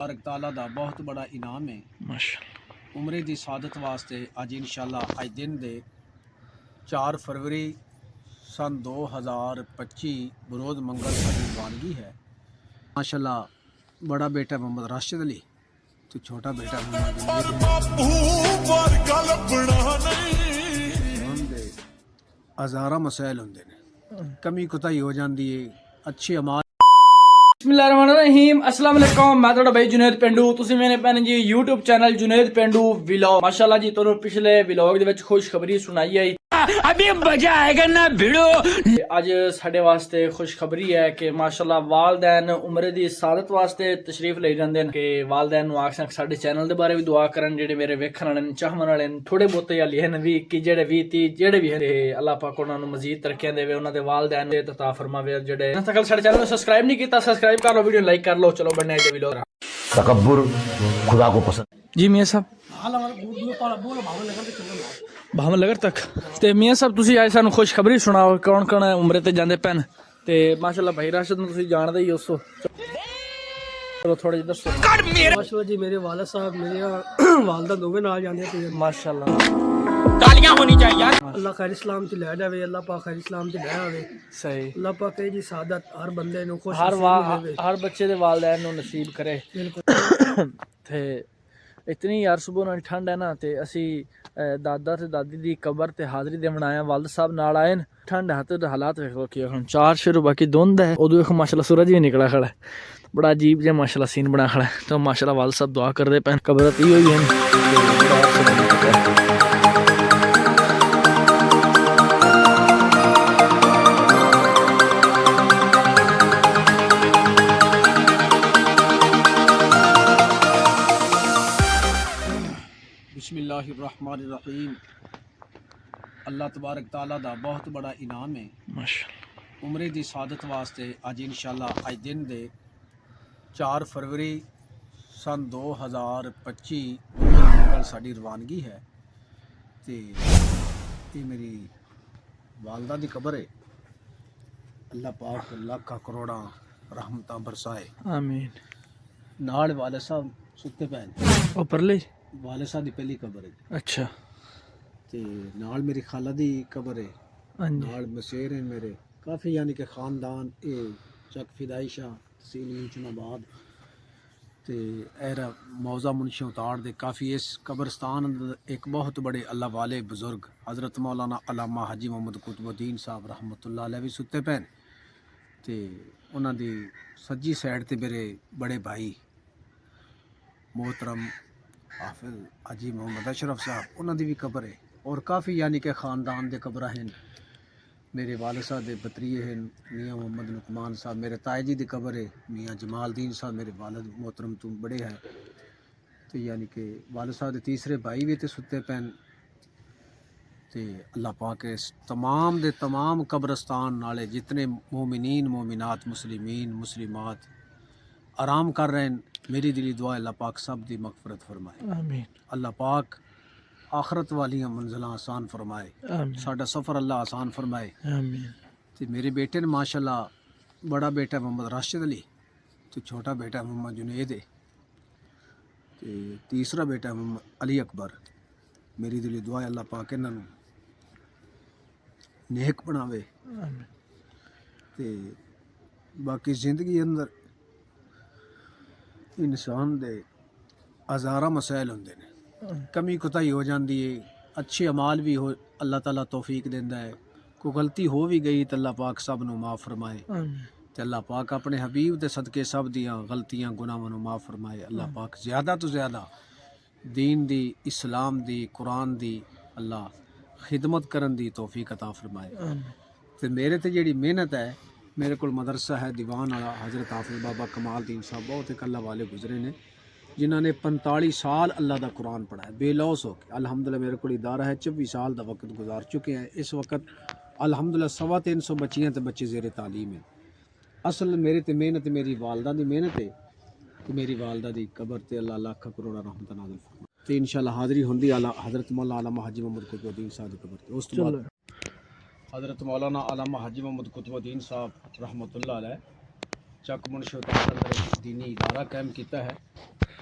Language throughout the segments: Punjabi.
تبارک تعالیٰ دا بہت بڑا انعام ہے ماشاءاللہ عمرے دی سعادت واسطے اج انشاءاللہ اج دن دے 4 فروری سن 2025 بروز منگل ساری روانگی ہے۔ ماشاءاللہ بڑا بیٹا محمد راشد علی تو چھوٹا بیٹا محمد جنید ہزارہ مسائل ہوندے نے، کمی کوتاہی ہو جاندی ہے، اچھے اعمال۔ بسم اللہ الرحمن الرحیم، السلام علیکم، میں تھوڑا بھائی جنید پنڈو، تسی میں نے پہنے جی یوٹیوب چینل جنید پنڈو ولاگ۔ ماشاءاللہ جی تمہیں پچھلے ولاگ دے وچ خوشخبری سنائی ہے، ابھی مزہ آئے گا نا بھیڑو۔ اج ساڈے واسطے خوشخبری ہے کہ ماشاءاللہ والدین عمرے دی سعادت واسطے تشریف لے جاندے ہیں کہ والدین نو آکھساں ساڈے چینل دے بارے بھی دعا کرن، جڑے میرے ویکھن والے چاہن والے تھوڑے بہتے علی ہیں وی کہ جڑے 20-30 جڑے بھی ہیں، اللہ پاک انہاں نو مزید ترقیاں دے، انہاں دے والدین دے عطا فرماوے۔ جڑے تک ساڈے چینل نو سبسکرائب نہیں کیتا سبسکرائب کر لو، ویڈیو لائک کر لو، چلو بننے دے ویڈیو۔ تکبر خدا کو پسند جی میاں صاحب بھاون لگر تک تے میاں صاحب تسی آئے سانو خوشخبری سناؤ، کون کون عمرے تے جاندے پن تے ماشاءاللہ بھائی راشد نو تسی جان دے ہی ہو، چلو تھوڑا جی دسو۔ ماشاءاللہ جی میرے والد صاحب میری والدہ دونوں نال جاندے تے ماشاءاللہ تالیاں ہونی چاہیے، اللہ خیر اسلام تے لے جاوے، اللہ پاک خیر اسلام تے لے آوے، صحیح، اللہ پاک کہے جی سعادت ہر بندے نو خوش ہر بچے دے والدین نو نصیب کرے۔ تے اتنی یار صبح ٹھنڈ ہے نا تے اسی دادا تے دادی دی قبر تے حاضری دیون آئے، والد صاحب نال آئے، ٹھنڈ ہے تے حالات ویکھو کہ ہن 4 شروع باقی دھند ہے، ادو ویکھو ماشاءاللہ سورج بھی نکلا کھڑا ہے، بڑا عجیب جہا ماشاءاللہ سین بنا کھڑا ہے۔ تو ماشاءاللہ والد صاحب دعا کردے پین، قبر تے ہوئی ہیں۔ بسم اللہ الرحمن الرحیم۔ اللہ تبارک تعالیٰ دا بہت بڑا انعام ہے ماشاءاللہ عمرے دی سعادت واسطے اج انشاءاللہ اج دن دے 4 فروری سن 2025 منگل ساری روانگی ہے تے یہ میری والدہ دی قبر ہے، اللہ پاک لاکھاں کروڑاں رحمتاں برسائے، آمین۔ نال والد صاحب ستے پین، او پرلے والد صاحب دی پہلی قبر ہے اچھا، تے نال میری خالہ دی قبر ہے، ہاں جی، نال مسیر ہیں میرے کافی، یعنی کہ خاندان اے چک فدائی شاہ تحصیل منچن آباد تے ایرا موضع منشی اتاڑ دے کافی اس قبرستان اندر ایک بہت بڑے اللہ والے بزرگ حضرت مولانا علامہ حاجی محمد قطب الدین صاحب رحمۃ اللہ علیہ بھی ستے پین تے انہاں دی سجی سائڈ تے میرے بڑے بھائی محترم حافظ حاجی محمد اشرف صاحب انہاں دی بھی قبر ہے، اور کافی یعنی کہ خاندان دے قبرہ ہیں، میرے والد صاحب دے بطریے ہیں، میاں محمد لقمان صاحب میرے تائی جی دی قبر ہے، میاں جمال دین صاحب میرے والد محترم تو بڑے ہیں، تو یعنی کہ والد صاحب دے تیسرے بھائی بھی تے ستے پین تے اللہ پاک اس تمام دے تمام قبرستان نالے جتنے مومنین مومنات مسلمین مسلمات آرام کر رہے ہیں، میری دلی دعا اللہ پاک سب دی مغفرت فرمائے، آمین اللہ پاک آخرت والیاں منزلیں آسان فرمائے، آمین ساڈا سفر اللہ آسان فرمائے۔ آمین۔ تے میرے بیٹے نے ماشاءاللہ بڑا بیٹا محمد راشد علی تو چھوٹا بیٹا محمد جنید ہے تے تیسرا بیٹا محمد علی اکبر، میری دلی دعا ہے اللہ پاک انہاں نوں نیک بناوے آمین۔ تے باقی زندگی اندر انسان دے ہزارہ مسائل ہوندے نے، کمی کوتاہی ہو جاندی ہے، اچھے اعمال بھی ہو اللہ تعالیٰ توفیق دیندا ہے، کوئی غلطی ہو بھی گئی تو اللہ پاک سب نو معاف فرمائے، تے اللہ پاک اپنے حبیب دے صدقے سب دیاں غلطیاں گناہاں نو معاف فرمائے، اللہ پاک زیادہ تو زیادہ دین دی اسلام دی قرآن دی اللہ خدمت کرن دی توفیق عطا فرمائے۔ تے میرے تے جیڑی محنت ہے، میرے کول مدرسہ ہے دیوان والا حضرت حافظ بابا کمال دین صاحب بہت ایک اللہ والے گزرے نے جنہوں نے 45 سال اللہ دا قرآن پڑھا ہے بے لوس ہو کے، الحمدللہ میرے کو ادارہ ہے 24 سال دا وقت گزار چکے ہیں، اس وقت الحمدللہ 350 بچیاں تے بچے زیر تعلیم ہیں۔ اصل میرے تے محنت میری والدہ دی محنت ہے تے میری والدہ دی قبر تے اللہ لاکھ کروڑا رحمت نازل فرمائے تے انشاءاللہ حاضری ہوندی حضرت مولانا علامہ حاجی محمد قطب الدین صاحب دی قبر تے، اس تو بعد حضرت مولانا علامہ حاجی محمد قطب الدین صاحب رحمۃ اللہ علیہ چک منشی اتاڑ اندر دینی ادارہ قائم کیتا ہے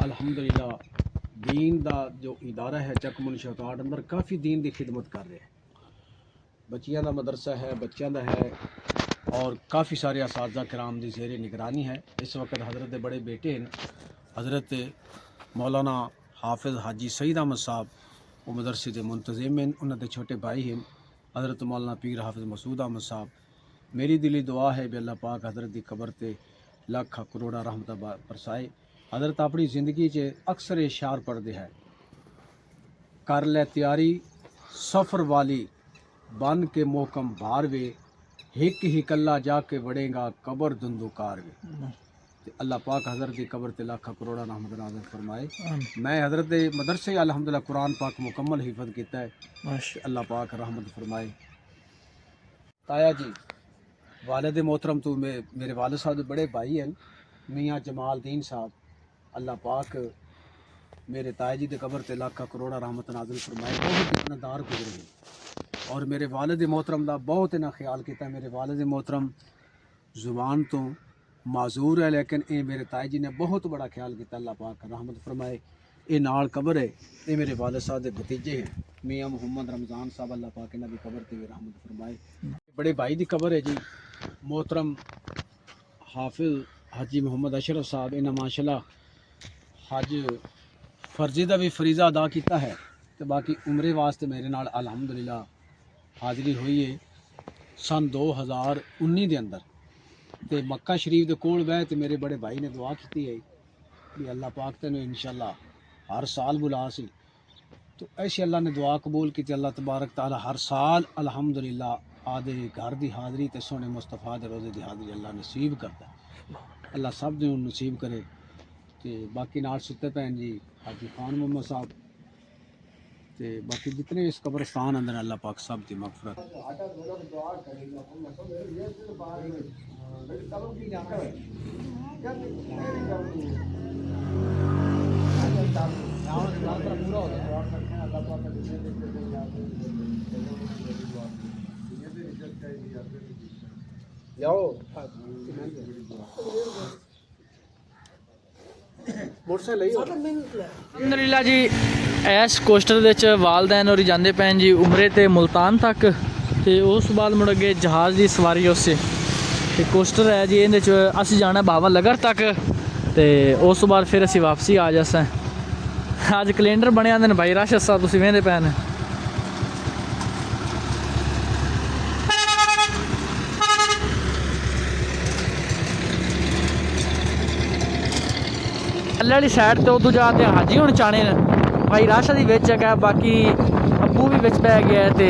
الحمدللہ دین دا جو ادارہ ہے ਚੱਕ ਮੁਨਸ਼ੀ ਉਤਾੜ ਅੰਦਰ ਕਾਫੀ دین ਦੀ ਖਿਦਮਤ ਕਰ ਰਿਹਾ ਹੈ ਬੱਚਿਆਂ ਦਾ ਮਦਰਸਾ ਹੈ ਬੱਚਿਆਂ ਦਾ ਹੈ اور کافی سارے اساتذہ کرام دی زیر نگرانی ہے اس وقت حضرت دے بڑے بیٹے ہیں حضرت مولانا حافظ حاجی سعید احمد صاحب وہ مدرسے دے منتظم ہیں انہوں دے چھوٹے بھائی ہیں حضرت مولانا پیر حافظ مسعود احمد صاحب میری دلی دعا ہے کہ اللہ پاک حضرت دی قبر تے لاکھ کروڑا رحمتہ برسائے حضرت اپنی زندگی چ اکثر اشعار پڑھتے ہیں کر لے تیاری سفر والی بن کے محکم بھار وے ایک ہی کلا جا کے وڑے گا قبر دندوکار وے اللہ پاک حضرت کی قبر تے لاکھ کروڑا رحمت نازل فرمائے میں حضرت دے مدرسے الحمدللہ قرآن پاک مکمل حفظ کیتا ہے اللہ پاک رحمت فرمائے تایا جی والد محترم تو میرے والد صاحب دے بڑے بھائی ہیں میاں جمال دین صاحب اللہ پاک میرے تایا جی دے قبر تے لاکھ کروڑا رحمت نازل فرمائے بہت دیندار گزرے ہیں اور میرے والد محترم دا بہت انہاں خیال کیتا ہے میرے والد محترم زبان تو معذور ہے لیکن اے میرے تائی جی نے بہت بڑا خیال کیتا اللہ پاک رحمت فرمائے اے نال قبر ہے اے میرے والد صاحب دے بھتیجے ہیں میاں محمد رمضان صاحب اللہ پاک انہاں دی قبر تے رحمت فرمائے بڑے بھائی دی قبر ہے جی محترم حافظ حاجی محمد اشرف صاحب انہاں ماشاءاللہ حج فرضی دا بھی فریضہ ادا کیتا ہے تے باقی عمرے واسطے میرے نال الحمدللہ حاضری ہوئی ہے سن 2019 دے اندر تے مکہ شریف دے کول بیٹھ تے میرے بڑے بھائی نے دعا کیتی ہے کہ اللہ پاک تینوں انشاءاللہ ہر سال بلا سی تو ایسے اللہ نے دعا قبول کی تے اللہ تبارک تعالی ہر سال الحمدللہ آدھے گھر دی حاضری تے سونے مصطفیٰ دے روزے دی حاضری اللہ نصیب کرتا ہے اللہ سب نے نصیب کرے تے باقی نال ستے پین جی حاجی خان محمد صاحب تے باقی جتنے اس قبرستان اندر اللہ پاک سب دی مغفرت الحمدللہ جی ایس کوسٹر دے وچ والدین اور جاندے پین جی عمرے تے ملتان تک تے اس بعد مڑ اگے جہاز دی سواری اس سے تے کوسٹر ہے جی اندے وچ اسی جانا باوا لگر تک تے اس بعد پھر اسی واپسی آ جاساں اج کیلنڈر بنے آندے بھائی راشد صاحب تسی ویندے پین اللہ والی سائڈ تے ادو جا تے حاجی ہون چانے بھائی راشد ہی وچ ہے باقی ابو بھی وچ پہ گیا تے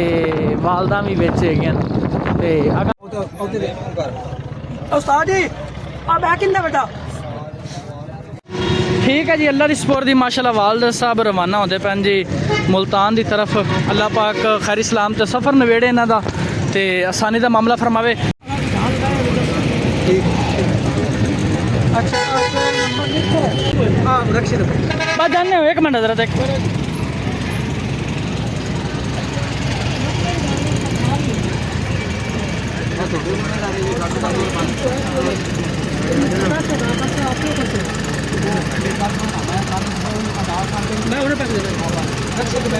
والدہ بھی وچ گئے تے استاد جی آ بیک ان بیٹا ٹھیک ہے جی اللہ دی سپور دی ماشاءاللہ والد صاحب روانہ ہوندے پین جی ملتان دی طرف اللہ پاک خیر اسلام تے سفر نویڑے انہاں دا تے آسانی دا معاملہ فرماوے بس جانے ہو ایک منٹ حضرت ایک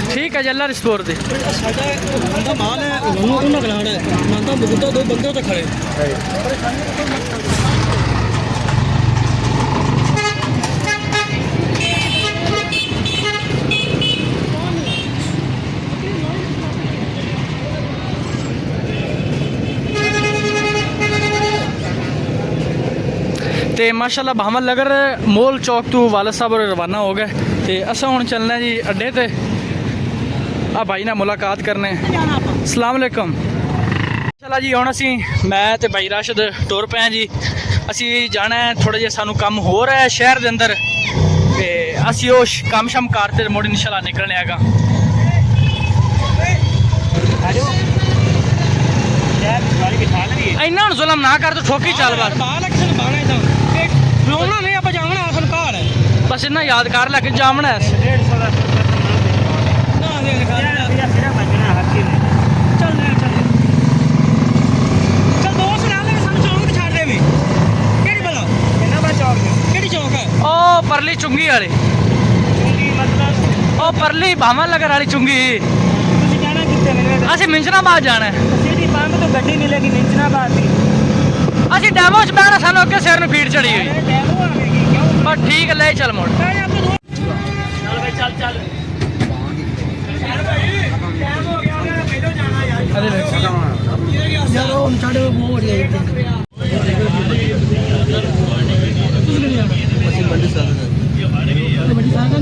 ٹھیک ہے جی اللہ رسپور دے مال ہے انہوں کھلانا ہے مانتا بگتا دو بندے تو کھڑے تے ماشاءاللہ بہمل لگر مول چوک تو والد صاحب روانہ ہو گئے تے اساں ہن چلنا جی اڈے تے آ بھائی نال ملاقات کرنے السلام علیکم ماشاءاللہ جی ہن اسی میں تے بھائی راشد ٹور پے ہیں جی اسی جانا ہے تھوڑا جہا سانو کم ہو رہا ہے شہر دے اندر تے اسی او کام شم کرتے مڑ انشاءاللہ نکلنے آگا اینا ظلم نہ کر تو ٹھوکی چل بس نہیں آپ جانا اصل گھر ہے بس اتنا یادگار لے کے جامنا ہے परली चुंगी वाली ओ परली भावन लगन वाली चुंगी ਤੁਸੀਂ ਜਾਣਾ ਕਿੱਥੇ ਮੈਨੂੰ ਅਸੀਂ ਮਿੰਚਨਾਬਾਦ ਜਾਣਾ ਹੈ ਸਿਟੀ ਪੰਪ ਤੋਂ ਗੱਡੀ ਮਿਲੇਗੀ ਨਿੰਚਨਾਬਾਦ ਦੀ ਅਸੀਂ ਡੈਮੋ 'ਚ ਬਹਿਣਾ ਸਾਨੂੰ ਅੱਗੇ ਸਿਰ ਨੂੰ ਫੀਡ ਚੜੀ ਹੋਈ ਡੈਮੋ ਆਵੇਗੀ ਕਿਉਂ ਪਰ ਠੀਕ ਹੈ ਲੈ ਚੱਲ ਮੋੜ ਚੱਲ ਬਈ ਚੱਲ ਚੱਲ ਟਾਈਮ ਹੋ ਗਿਆ ਉਹਨੇ ਪਹਿਲਾਂ ਜਾਣਾ ਯਾਰ ਯਾਰ ਉਹ ਸਾਡੇ ਮੂੰਹ ਵੜ ਜਾਏ ਅਸੀਂ ਮੰਡੀ ਸਾਹ ਮੰਡੀ ਸਾਹ ਨੇ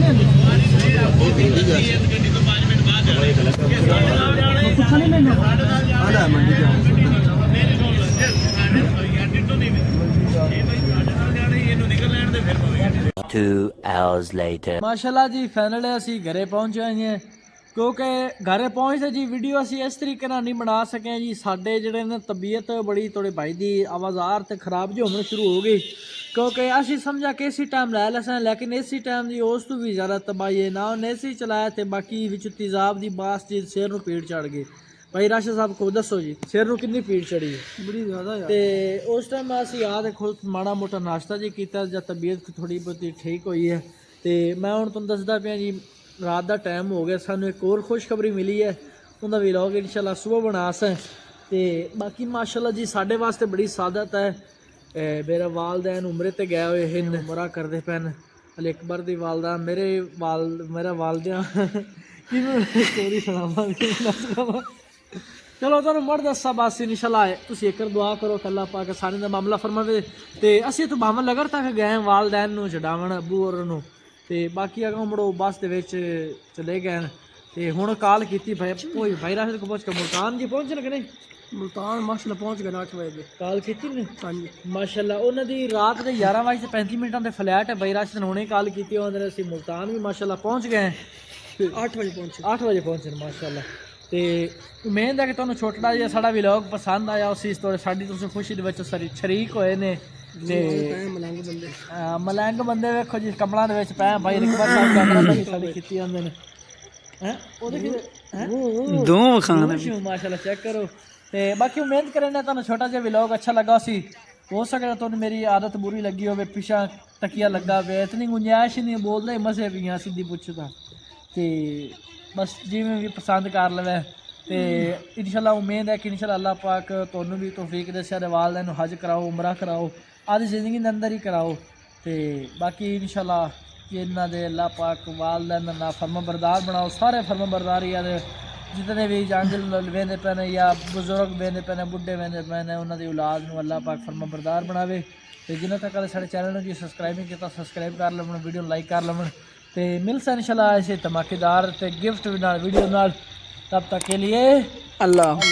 ਮਾਸ਼ਾਅੱਲਾ ਜੀ ਫਾਈਨਲੀ ਅਸੀਂ ਘਰੇ ਪਹੁੰਚ ਗਏ ਹਾਂ ਕਿਉਂਕਿ ਘਰੇ ਪਹੁੰਚਦੇ ਜੀ ਵੀਡੀਓ ਅਸੀਂ ਇਸ ਤਰੀਕੇ ਨਾਲ ਨਹੀਂ ਬਣਾ ਸਕੇ ਜੀ ਸਾਡੇ ਜਿਹੜੇ ਨੇ ਤਬੀਅਤ ਬੜੀ ਥੋੜੇ ਭਾਈ ਦੀ ਆਵਾਜ਼ਾਰ ਤੇ ਖਰਾਬ ਜਿਹੀ ਹੋਣੀ ਸ਼ੁਰੂ ਹੋ ਗਈ ਕਿਉਂਕਿ ਅਸੀਂ ਸਮਝਿਆ ਕਿ ਇसी टाइम ਲੈ ਲਸਾਂ ਲੇਕਿਨ ਇसी टाइम ਦੀ ਉਸ ਤੋਂ ਵੀ ਜ਼ਿਆਦਾ ਤਬਾਹੀ ਹੈ ਨਾ ਉਹਨੇ ਸੀ ਚਲਾਇਆ ਤੇ ਬਾਕੀ ਵਿੱਚ ਤੇਜ਼ਾਬ ਦੀ ਬਾਸ ਜੀ ਸਿਰ ਨੂੰ ਪੀੜ ਚੜ ਗਈ ਭਾਈ ਰਾਸ਼ਦ ਸਾਹਿਬ ਕੋ ਦੱਸੋ ਜੀ ਸਿਰ ਨੂੰ ਕਿੰਨੀ ਪੀੜ ਚੜੀ ਹੈ ਬੜੀ ਜ਼ਿਆਦਾ ਯਾਰ ਤੇ ਉਸ ਟਾਈਮ ਅਸੀਂ ਯਾਦ ਖੁਦ ਮਾੜਾ ਮੋਟਾ ਨਾਸ਼ਤਾ ਜੀ ਕੀਤਾ ਜਾਂ ਤਬੀਅਤ ਥੋੜੀ ਬਹੁਤੀ ਠੀਕ ਹੋਈ ਹੈ ਤੇ ਮੈਂ ਹੁਣ ਤੁਹਾਨੂੰ ਦੱਸਦਾ ਪਿਆ ਜੀ ਰਾਤ ਦਾ ਟਾਈਮ ਹੋ ਗਿਆ ਸਾਨੂੰ ਇੱਕ ਹੋਰ ਖੁਸ਼ਖਬਰੀ ਮਿਲੀ ਹੈ ਉਹਦਾ ਵਲੌਗ ਇਨਸ਼ਾਅੱਲਾ ਸਵੇਰ ਬਣਾ ਸਾਂ ਤੇ ਬਾਕੀ ਮਾਸ਼ਾਅੱਲਾ ਜੀ ਸਾਡੇ ਵਾਸਤੇ ਬੜੀ ਸਾਦਤ ਹੈ ਮੇਰੇ ਵਾਲदैन ਉਮਰੇ ਤੇ ਗਏ ਹੋਏ ਹਨ ਉਮਰਾ ਕਰਦੇ ਪੈਨ ਅਲ ਅਕਬਰ ਦੀ ਵਾਲਦਾ ਮੇਰਾ ਵਾਲਦਿਆਂ ਕੀ ਮੈਂ ਸਟੋਰੀ ਸੁਣਾਵਾਂ ਚਲੋ ਤੁਹਾਨੂੰ ਮੜ ਦੱਸਾਂ ਬਸ ਇਨਸ਼ਾਅੱਲਾ ਤੁਸੀਂ ਇੱਕ ਦੁਆ ਕਰੋ ਕਿ ਅੱਲਾਹ ਪਾਕ ਸਾਡੇ ਦਾ ਮਾਮਲਾ ਫਰਮਾਵੇ ਤੇ ਅਸੀਂ ਤਾਂ ਭਾਵੇਂ ਲਗਰ ਤੱਕ ਗਏ ਵਾਲदैन ਨੂੰ ਛਡਾਵਣ ਅੱਬੂ ਹੋਰ ਨੂੰ ਤੇ ਬਾਕੀ ਅਗੋਂ ਮੁੜੋ ਬੱਸ ਦੇ ਵਿੱਚ ਚਲੇ ਗਏ ਤੇ ਹੁਣ ਕਾਲ ਕੀਤੀ ਭਾਈ ਰਾਸ਼ਦ ਕੋ ਪੁੱਛ ਕੇ ਮੁਲਤਾਨ ਜੀ ਪਹੁੰਚਣ ਕਿ ਨਹੀਂ ਮੁਲਤਾਨ ਮਾਸ਼ਾਅੱਲਾ ਪਹੁੰਚ ਗਏ 8 ਵਜੇ ਕਾਲ ਕੀਤੀ ਨੇ ਹਾਂਜੀ ਮਾਸ਼ਾਅੱਲਾ ਉਹਨਾਂ ਦੀ ਰਾਤ ਦੇ 11:35 ਦੇ ਫਲੈਟ ਹੈ ਭਾਈ ਰਾਸ਼ਦ ਨੇ ਹੁਣੇ ਕਾਲ ਕੀਤੀ ਉਹਦੇ ਅਸੀਂ ਮੁਲਤਾਨ ਵੀ ਮਾਸ਼ਾਅੱਲਾ ਪਹੁੰਚ ਗਏ 8 ਵਜੇ ਪਹੁੰਚੇ 8 ਵਜੇ ਪਹੁੰਚੇ ਮਾਸ਼ਾਅੱਲਾ ਤੇ ਉਮੀਦ ਹੈ ਕਿ ਤੁਹਾਨੂੰ ਛੋਟਾ ਜਿਹਾ ਸਾਡਾ ਵਲੌਗ ਪਸੰਦ ਆਇਆ ਉਸੇ ਤੋਂ ਸਾਡੀ ਤੁਸੀਂ ਖੁਸ਼ੀ ਦੇ ਵਿੱਚ ਸ਼ਰੀਕ ਹੋਏ ਨੇ ਤੇ ਮਲੰਗ ਬੰਦੇ ਵੇਖੋ ਜੀ ਕਮਲਾਂ ਦੇ ਵਿੱਚ ਪੈ ਭਾਈ ਰਿਕਵਰ ਸਾਹਿਬ ਕੈਮਰਾ ਵੀ ਸਾਡੀ ਕੀਤੀ ਜਾਂਦੇ ਨੇ ਹੈ ਉਹਦੇ ਕਿ ਦੋ ਖਾਣ ਮਾਸ਼ਾਅੱਲਾ ਚੈੱਕ ਕਰੋ ਤੇ ਬਾਕੀ ਉਮੀਦ ਕਰਨੇ ਤੁਹਾਨੂੰ ਛੋਟਾ ਜਿਹਾ ਵਲੌਗ ਅੱਛਾ ਲੱਗਾ ਸੀ ਹੋ ਸਕਦਾ ਤੁਹਾਨੂੰ ਮੇਰੀ ਆਦਤ ਬੁਰੀ ਲੱਗੀ ਹੋਵੇ ਪਿਛਾ ਤਕੀਆ ਲੱਗਾ ਵੇ ਇਤਨੀ ਗੁੰਜਾਇਸ਼ ਨਹੀਂ ਬੋਲਦੇ ਮਸੇ ਵੀ ਆ ਸਿੱਧੀ ਪੁੱਛਦਾ ਤੇ ਬਸ ਜਿਵੇਂ ਵੀ ਪਸੰਦ ਕਰ ਲਵੇ ਤੇ ਇਨਸ਼ਾਅੱਲਾ ਉਮੀਦ ਹੈ ਕਿ ਇਨਸ਼ਾਅੱਲਾ ਅੱਲਾਹ ਪਾਕ ਤੁਹਾਨੂੰ ਵੀ ਤੌਫੀਕ ਦੇ ਸਾਰੇ ਵਾਲਿਆਂ ਨੂੰ ਹਜ ਕਰਾਓ ਉਮਰਾ ਕਰਾਓ ਆਦੀ ਜ਼ਿੰਦਗੀ ਦੇ ਅੰਦਰ ਹੀ ਕਰਾਓ ਤੇ ਬਾਕੀ ਇਨਸ਼ਾਅੱਲਾ ਕਿ ਇਹਨਾਂ ਦੇ ਅੱਲਾਹ ਪਾਕ ਵਾਲਿਆਂ ਦਾ ਨਾ ਫਰਮਾ ਬਰਦਾਰ ਬਣਾਓ ਸਾਰੇ ਫਰਮਾ ਬਰਦਾਰੀ ਆ जितने भी जांजल वेंदे पे या बुजुर्ग वेंदे पे बुढ़े वेंदे पे उन्होंने औलाद में अल्लाह पाक फरमा बरदार बनावे तो जिन्होंने तक साढ़े चैनल जी सबसक्राइब नहीं किया सबसक्राइब कर लवन वीडियो लाइक कर लवन तो मिलसा इंशाल्लाह ऐसे धमाकेदार गिफ्ट वीडियो तब तक के लिए अल्लाह।